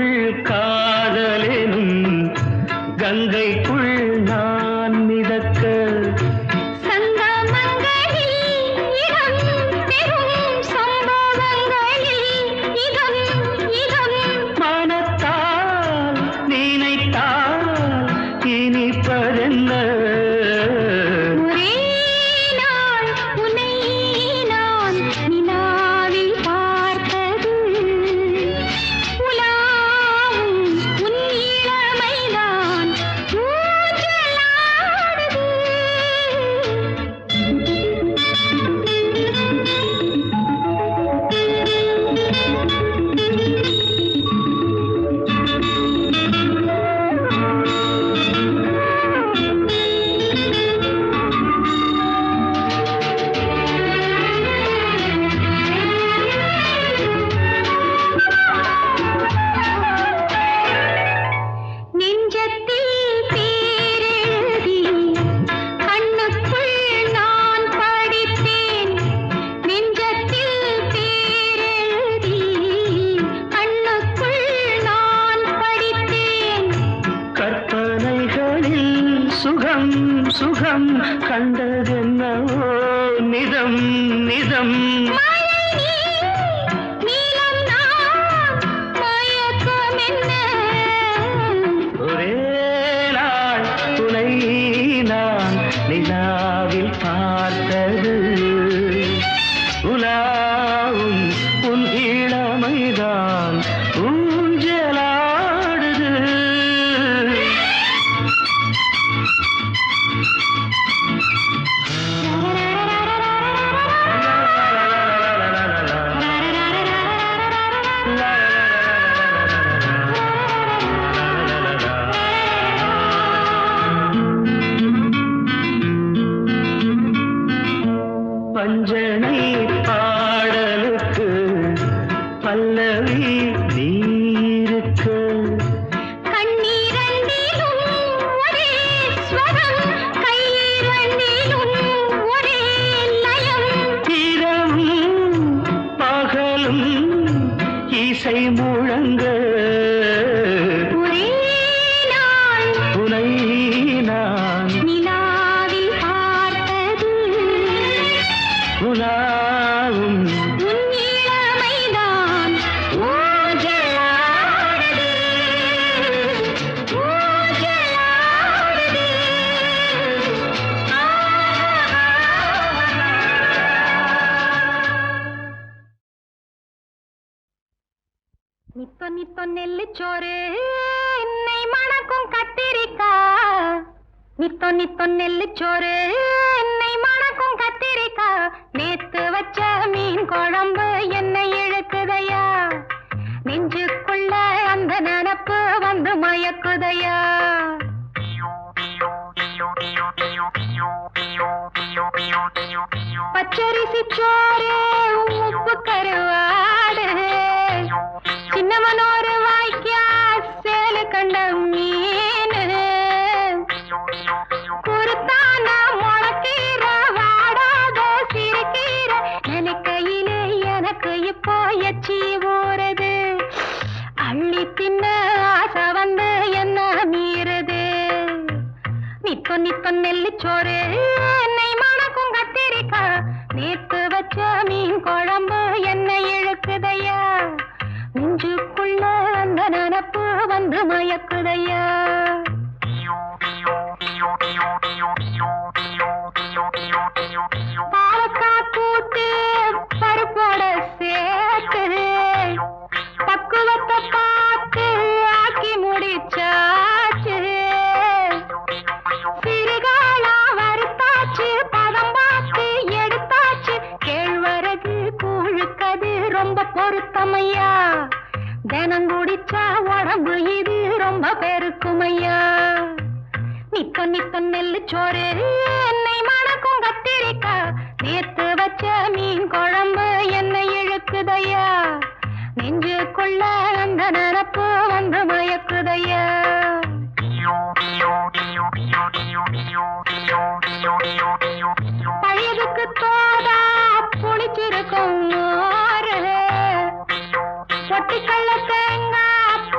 நெஞ்சுக்குள் காதலெனும் கங்கைக்குள் நான் மிதக்க மனத்தால் நினைத்தால் இனிப்பதென்ன சுகம் சுகம் கண்டதென்னவோ நிதம் நிதம் ஒரே நாள் துணை நான் நிலாவில் பார்த்தது உலாவும் உன் இளமைதான் ஊஞ்சலாடுது பஞ்சனை பாடலுக்கு பல்லவி நீருக்கு கண்ணீரண்டிலும் ஒரே ஸ்வரம் கையிரண்டிலும் ஒரே லயம் இரவும் பகலும் இசை முழங்க ஒரே நாள் துணை நான் நிலாவில் பார்த்தது உலாவும் உன் இளமைதான் ஊஞ்சலாடுது ஊஞ்சலாடுது நித்தோ நித்தோ நெல்லுச்சோறு என்னை மணக்கும் கத்திரிக்காய் நித்தோ நித்தோ நெல்லுச்சோறு என்னை மணக்கும் கத்திரிக்காய் நேத்து வச்ச மீன் குழம்பு என்னை இழுக்குதையா நெஞ்சுக்குள்ள அந்த நினப்பு வந்து மயக்குதையா பச்சரிசி சோறு உப்பு கருவாடு சின்னமனோரு வாய்க்கா சேலு கண்ட மீன் குருத்தான முளக்கீர வாடாத சிறுகீர நினைக்கையிலே எனக்கு இப்போ எச்சி ஊறுது அள்ளி தின்ன ஆசை வந்து என்ன மீறுது நித்தோ நித்தோ நெல்லுச்சோறு என்னை மணக்கும் கத்திரிக்காய் நேத்து வச்ச மீன் குழம்பு என்னை இழுக்குதையா நெஞ்சுக்குள்ள அந்த நினப்பு வந்து மயக்குதையா பாலக்காய் கூட்டு பருப்போட சேர்த்து பக்குவத்தை பார்த்து ஆக்கி முடிச்சாச்சு சிறுகாலா வறுத்தாச்சு பதம் பார்த்து எடுத்தாச்சு கேழ்வரகு கூழுக்கது ரொம்ப பொருத்தமையா தினம் குடிச்சா உடம்பு இது ரொம்ப பெருக்குமையா நித்தோ நித்தோ நெல்லுச்சோறு என்னை மணக்கும் கத்திரிக்காய் நேத்து வச்ச மீன் குழம்பு என்னை இழுக்குதையா நெஞ்சுக்குள்ள அந்த நினப்பு வந்து மயக்குதையா பழையதுக்கு தோதா புளிச்சிருக்கும் மோரு பொட்டிக்கல்ல தேங்காய்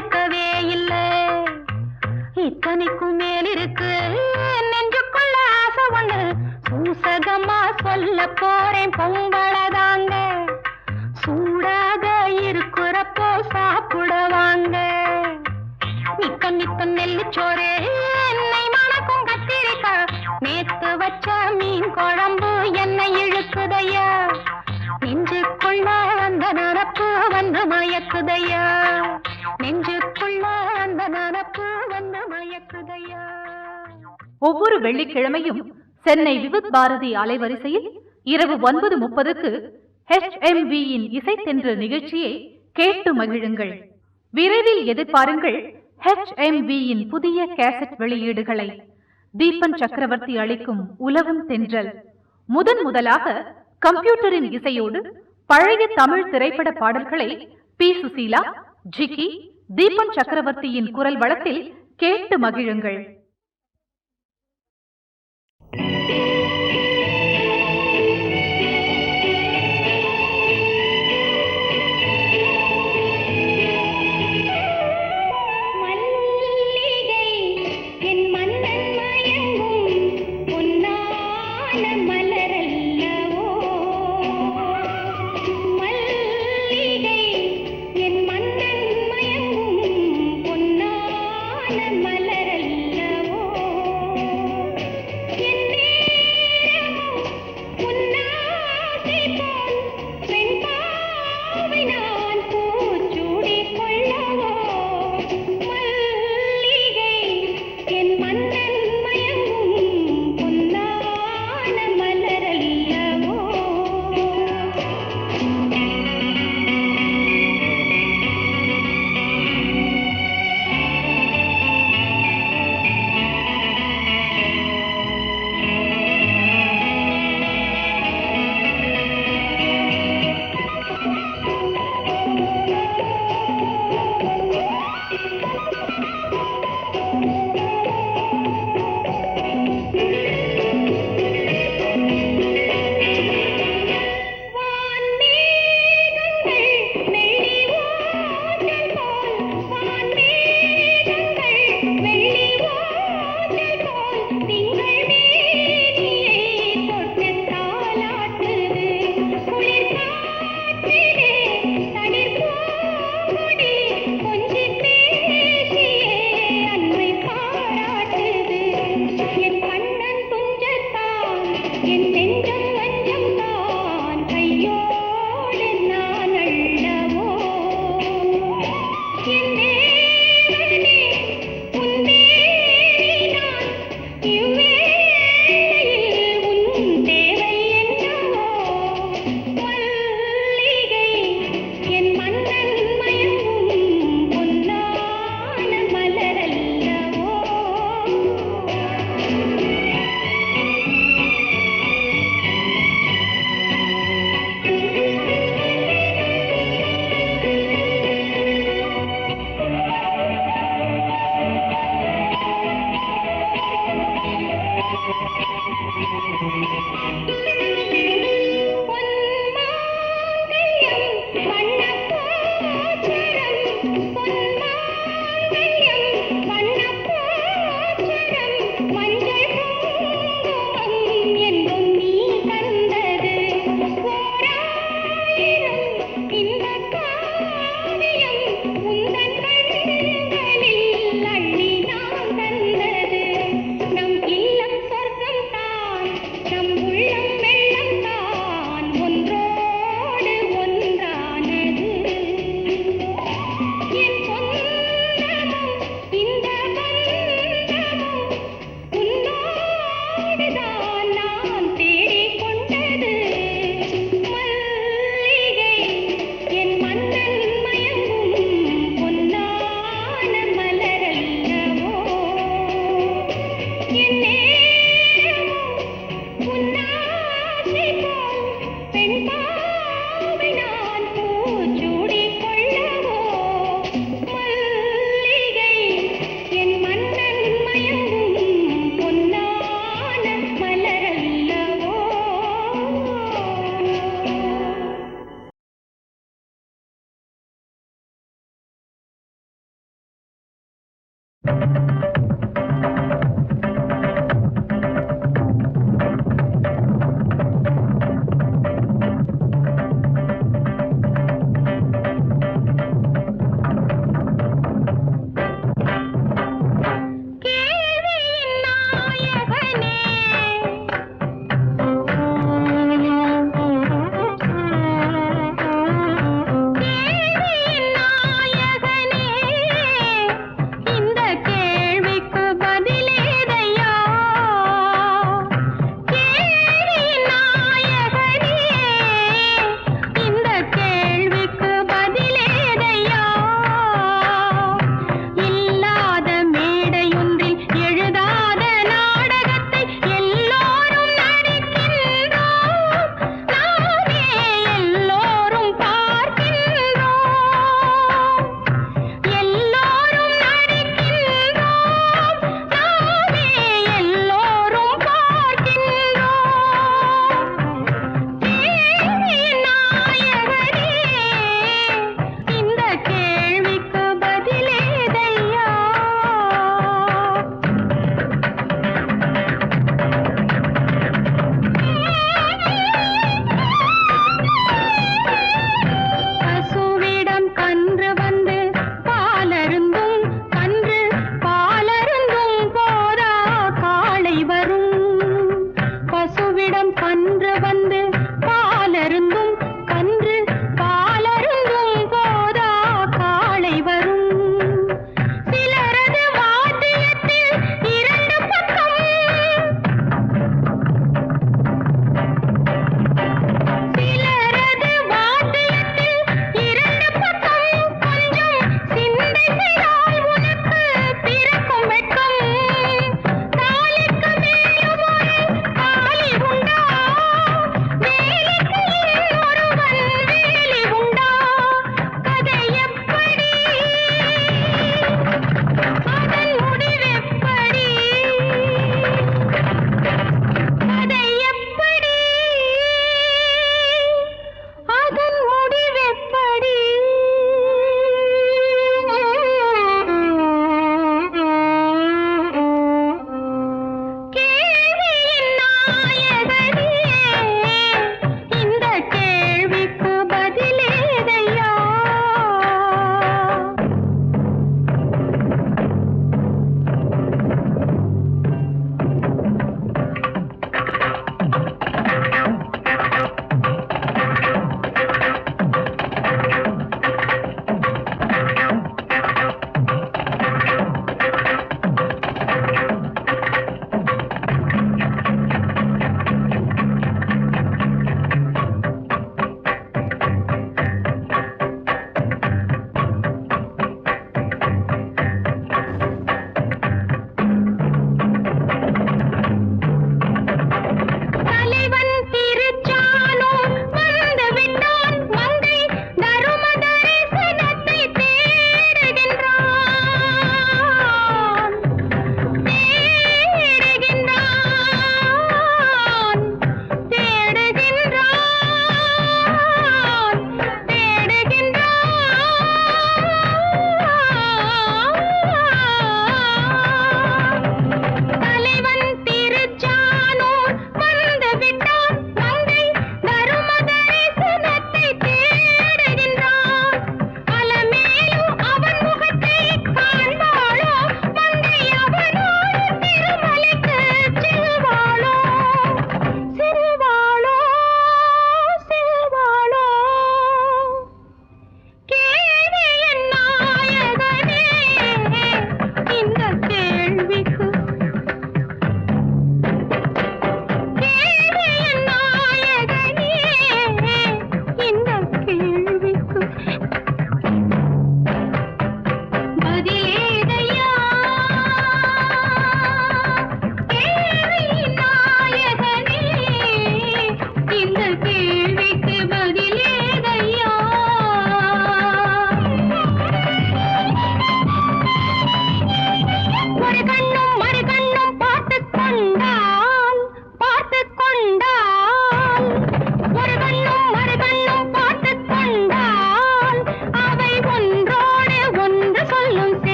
வெளுக்கவே இல்லை. இத்தனைக்கும் மேல் இருக்கு நெஞ்சுக்குள்ள ஆசை ஒண்ணு. சூசகமா சொல்ல போறேன் பொம்பளதாங்க. சூடாக இருக்கிறப்போ சாப்பிடுவாங்க. நித்த நித்த நெல்லுச்சோறு என்னை மணக்கும் கத்திரிக்காய். நேத்து வச்ச மீன் குழம்பு என்னை இழுக்குதையா. நெஞ்சுக்குள்ள அந்த நனப்பு வந்து மயக்குதையா. நெஞ்சுக்குள்ள அந்த நனப்பு வந்து மயக்குதையா. ஒவ்வொரு வெள்ளிக்கிழமையும் சென்னை விவித் பாரதி அலைவரிசையில் இரவு 9:30க்கு HMVயின் இசைத்தென்று நிகழ்ச்சியை கேட்டு மகிழுங்கள். விரைவில் எதிர்பாருங்கள் HMVயின் புதிய கேசட் வெளியீடுகளை. தீபன் சக்கரவர்த்தி அளிக்கும் உலவும் தென்றல் முதலாக கம்ப்யூட்டரின் இசையோடு பழைய தமிழ் திரைப்பட பாடல்களை பி. சுசீலா, ஜிக்கி, தீபன் சக்கரவர்த்தியின் குரல் வளத்தில் கேட்டு மகிழுங்கள். இந்த கேள்வி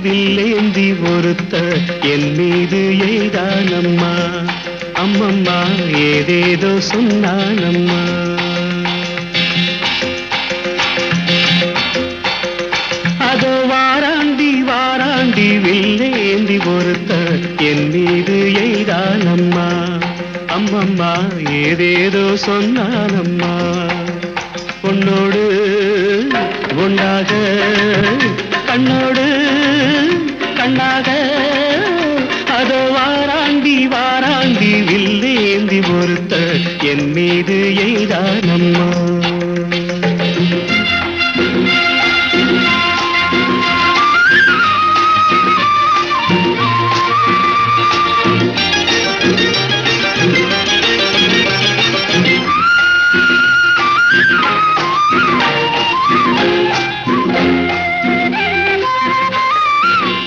வில்லேந்தி ஒருத்த என் மீது எய்தானம்மா. அம்மம்மா ஏதேதோ சொன்னானம்மா. அதோ வாராண்டி வாராண்டி வில்லேந்தி ஒருத்த என் மீது எய்தானம்மா. அம்மம்மா ஏதேதோ சொன்னானம்மா. உன்னோடு உண்டாக கண்ணோடு கண்ணாக அதோ வாராண்டி வாராண்டி வில்லேந்தி ஒருத்த என் மீது எய்தானம்மா.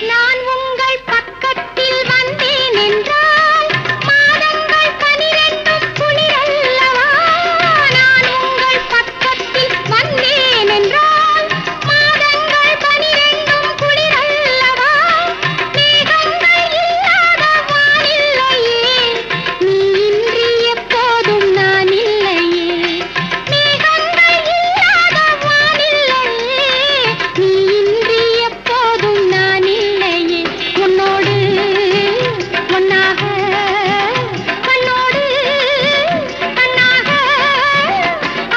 நான் உங்கள் பக்கத்தில் வந்தேன் என்றால் மாதங்கள் 12 குளிரல்லவா. நான் உங்கள் பக்கத்தில் வந்தேன் என்றால் மாதங்கள் 12 குளிரல்லவா. மேகங்கள் இல்லாத வானில்லையே, நீ இன்றி எப்போதும் நான் இல்லையே. மேகங்கள் இல்லாத வானில்லையே, நீ இன்றி எப்போதும் நான் இல்லையே. உன்னோடு ஒன்னாக கண்ணோடு கண்ணாக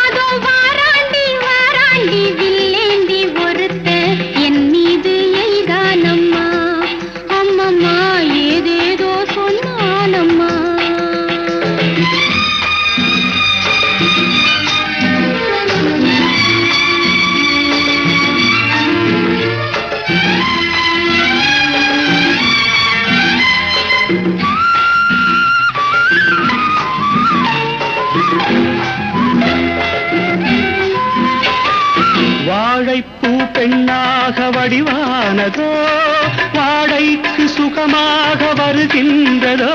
அதோ வாராண்டி வாராண்டி வில்லேந்தி ஒருத்த என் மீது எய்தானம்மா. அம்மம்மா ஏதேதோ சொன்னானம்மா. வாழைப்பூ பெண்ணாக வடிவானதோ, வாழைக்கு சுகமாக வருகின்றதோ.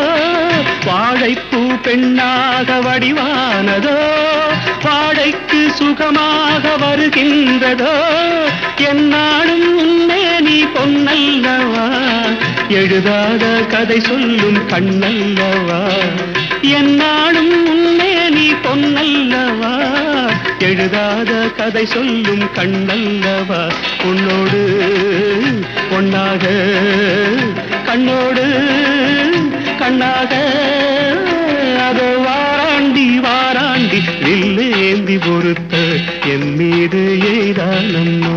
வாழைப்பூ பெண்ணாக வடிவானதோ, வாழைக்கு சுகமாக வருகின்றதோ. என்னாலும் உன்னே நீ பொன்னல்லவா, எழுதாத கதை சொல்லும் கண்ணல்லவா. என்னாலும் உன்னே நீ பொன்னல்லவா, எழுதாத கதை சொல்லும் கண்ணல்லவா. உன்னோடு பொன்னாக கண்ணோடு கண்ணாக அதோ வாராண்டி வாராண்டி வில்லேந்தி பொறுத்த என் மீது எய்தானம்மா.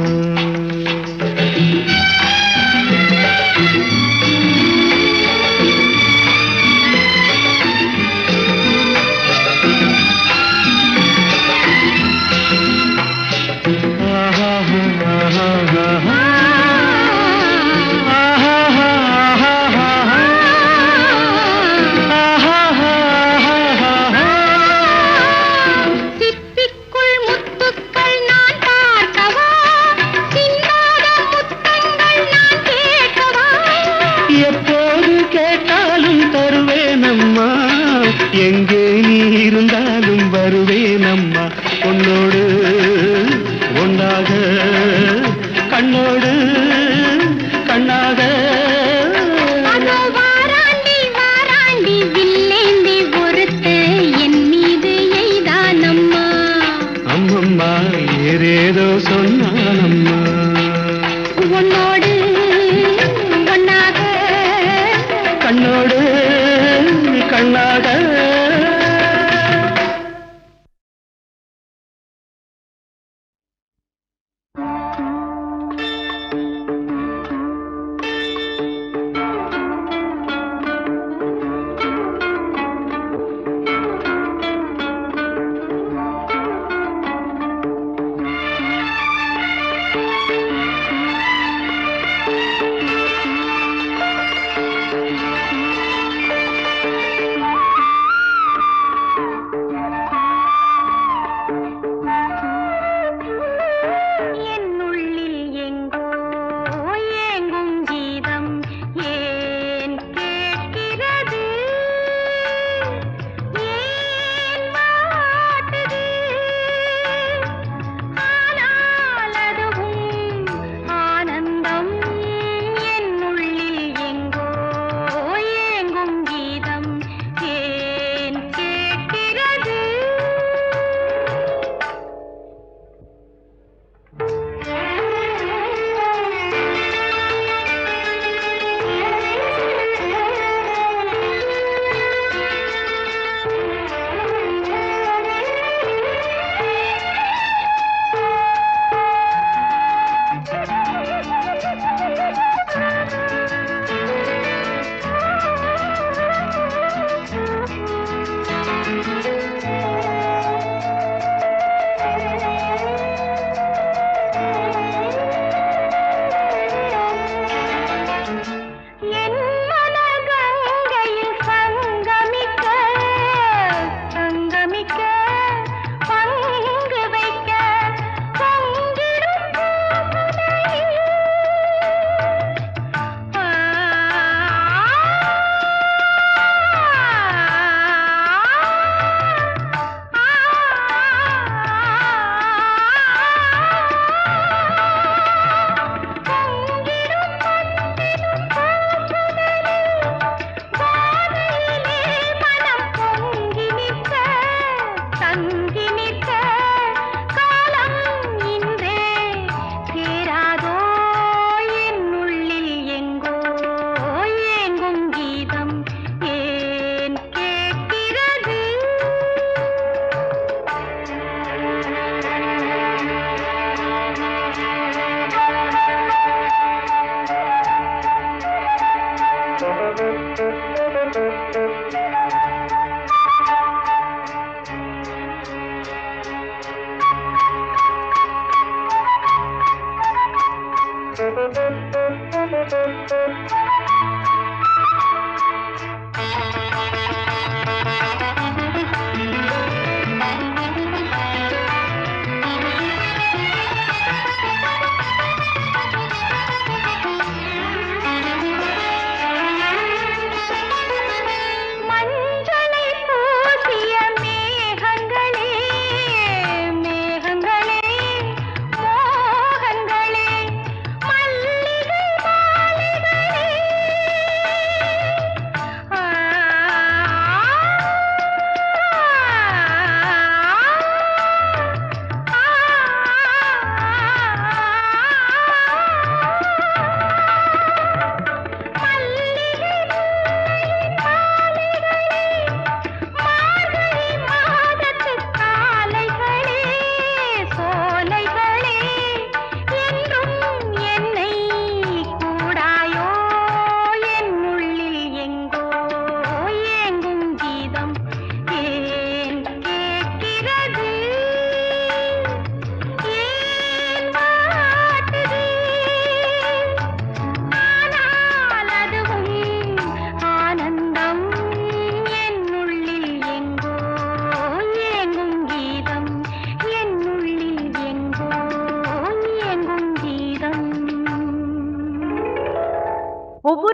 சிப்பிக்குள் முத்துக்கள் நான் பார்க்கவா, சிந்தாத முத்தங்கள் நான் கேட்கவா. எப்போது கேட்டாலும் தருவேனம்மா, எங்கே நீ இருந்தாலும் வருவேனம்மா. உன்னோடு ஒன்றாக கண்ணோடு கண்ணாக அதோ வாராண்டி வாராண்டி வில்லேந்தி ஒருத்த என் மீது எய்தானம்மா. அம்மம்மா ஏதேதோ சொன்னானம்மா. உன்னோடு ஒன்னாக கண்ணோடு கண்ணாக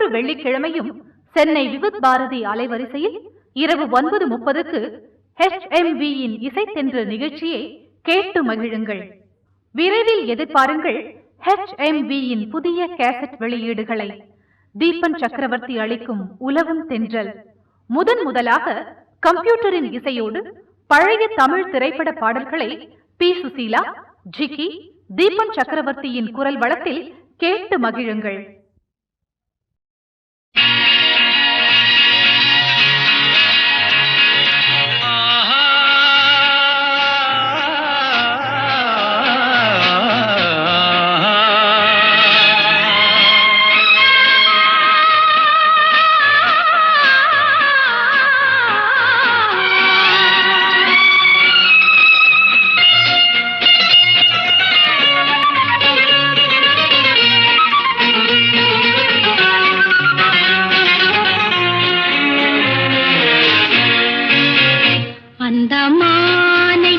ஒவ்வொரு வெள்ளிக்கிழமையும் சென்னை விவித் பாரதி அலைவரிசையில் இரவு 9:30க்கு HMVயின் இசைத்தென்று நிகழ்ச்சியை கேட்டு மகிழுங்கள். விரைவில் எதிர்பாருங்கள் HMVயின் புதிய கேசட் வெளியீடுகளை. தீபன் சக்கரவர்த்தி அளிக்கும் உலவும் தென்றல் முதலாக கம்ப்யூட்டரின் இசையோடு பழைய தமிழ் திரைப்பட பாடல்களை பி. சுசீலா, ஜிக்கி, தீபன் சக்கரவர்த்தியின் குரல் வளத்தில் கேட்டு மகிழுங்கள். அந்த மானை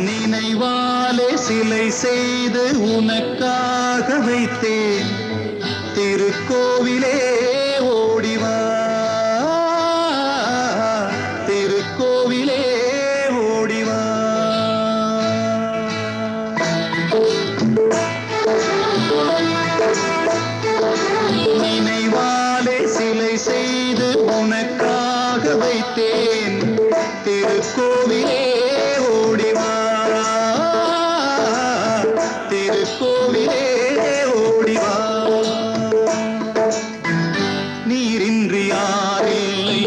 நினைவாலே சிலை செய்து உனக்காக வைத்தேன் திருக்கோவிலே ஓடிவா திருக்கோவிலே ஓடிவா நினைவாலே சிலை செய்து உனக்காக வைத்தேன் திருக்கோவிலே ஓடிவா திருக்கோவிலே ஓடிவா நீரின்றி யாரில்லை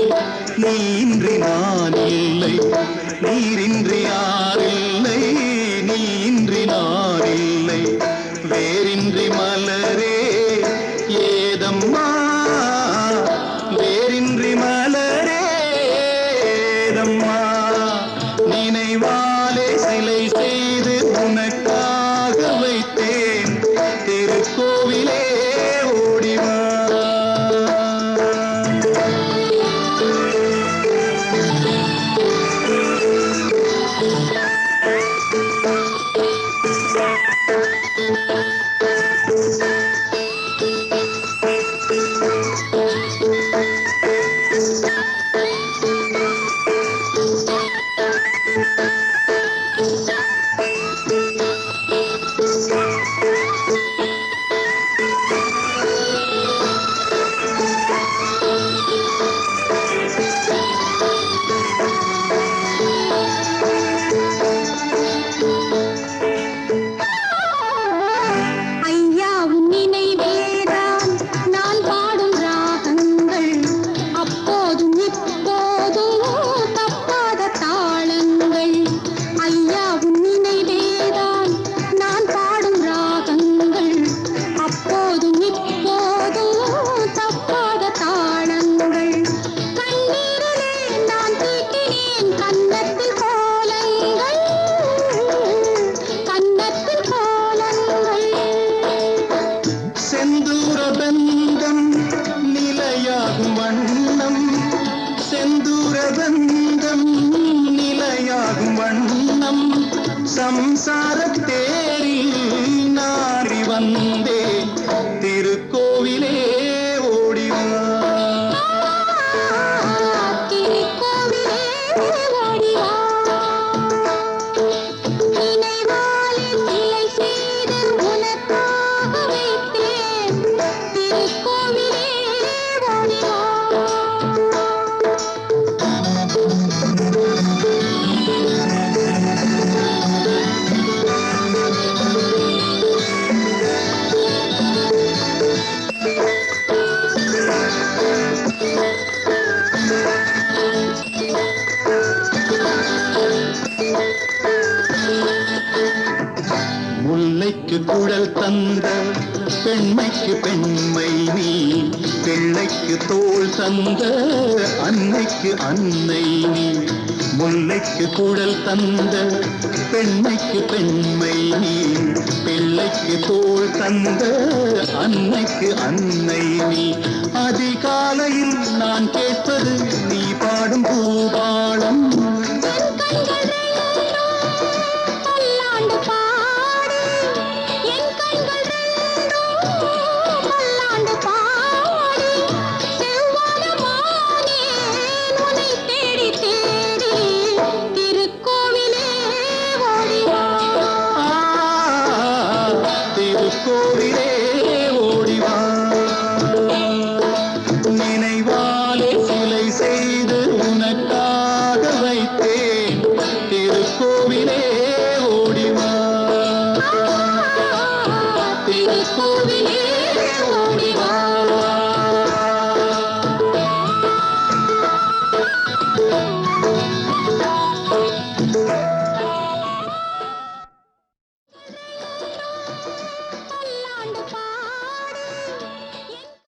நீன்றி நான் இல்லை நீரின்றி யாரில்லை நீன்றி நான் இல்லை வேரின்றி மலரே ஏதம்மா வேரின்றி மலரே ஏதம்மா நினைவாலே சிலை செய்து உனக்காக வைத்தேன் திருக்கோவிலே ஓடிவா ஐயா உன் நினைவேதான் நான் பாடும் ராகங்கள் அப்போதும் இப்போதும் தப்பாத தாளங்கள் ஐயா உன் நினைவேதான் நான் பாடும் ராகங்கள் அப்போதும் இப்போதும் தப்பாத தாளங்கள் கண்ணீரிலே நான் தீட்டினேன் கன்னத்தில் கோலங்கள் கன்னத்தில் கோலங்கள் செந்தூர பந்தம் நிலையாகும் வண்ணம் செந்தூர பந்தம் நிலையாகும் வண்ணம் சம்சாரத் தேரில் நாடி வந்தேன் திருக்கோவிலே ஓடிவா திருக்கோவிலே ஓடிவா நினைவாலே சிலை செய்து உனக்காக வைத்தேன் திருக்கோவிலே ஓடிவா முல்லைக்கு குழல் தந்த பெண்மைக்கு பெண்மை நீ பிள்ளைக்கு தோள் தந்த அன்னைக்கு அன்னை நீ முல்லைக்கு குழல் தந்த பெண்மைக்கு பெண்மை நீ பிள்ளைக்கு தோள் தந்த அன்னைக்கு அன்னை நீ அதிகாலையில் நான் கேட்பது